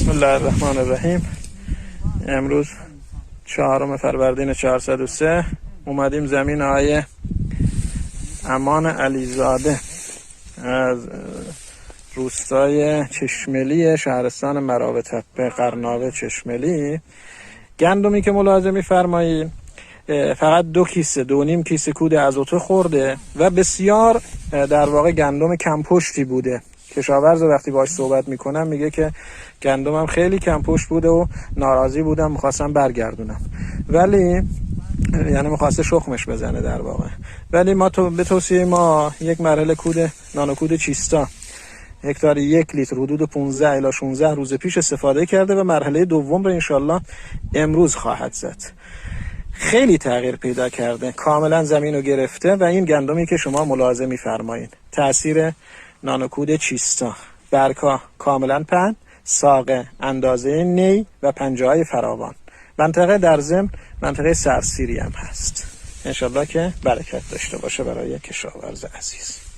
بسم الله الرحمن الرحیم. امروز 4 فروردین 403 اومدیم زمین آقای امان علیزاده از روستای چشملی شهرستان مراوتپه قرناوه چشملی. گندمی که ملاحظه می‌فرمایید فقط 2 کیسه 2.5 کیسه کود ازوته خورده و بسیار در واقع گندم کم پشتی بوده. کشاورز وقتی باهاش صحبت میکنم میگه که گندمم خیلی کم پشت بوده و ناراضی بودم، میخواستم برگردونم، ولی یعنی میخواسته شخمش بزنه در واقع. ولی ما به توصیه ما یک مرحله کود نانوکود چیستا هکتاری 1 لیتر حدود 15 الی 16 روز پیش استفاده کرده و مرحله دوم رو انشالله امروز خواهد زد. خیلی تغییر پیدا کرده، کاملا زمین رو گرفته و این گندمی که شما ملاحظه میفرمایید تاثیر نانوکود چیستا، برگ‌ها کاملا پهن، ساقه اندازه نی و پنجه‌های فراوان. منطقه در ضمن منطقه سرسیری هم هست. انشالله که برکت داشته باشه برای کشاورز عزیز.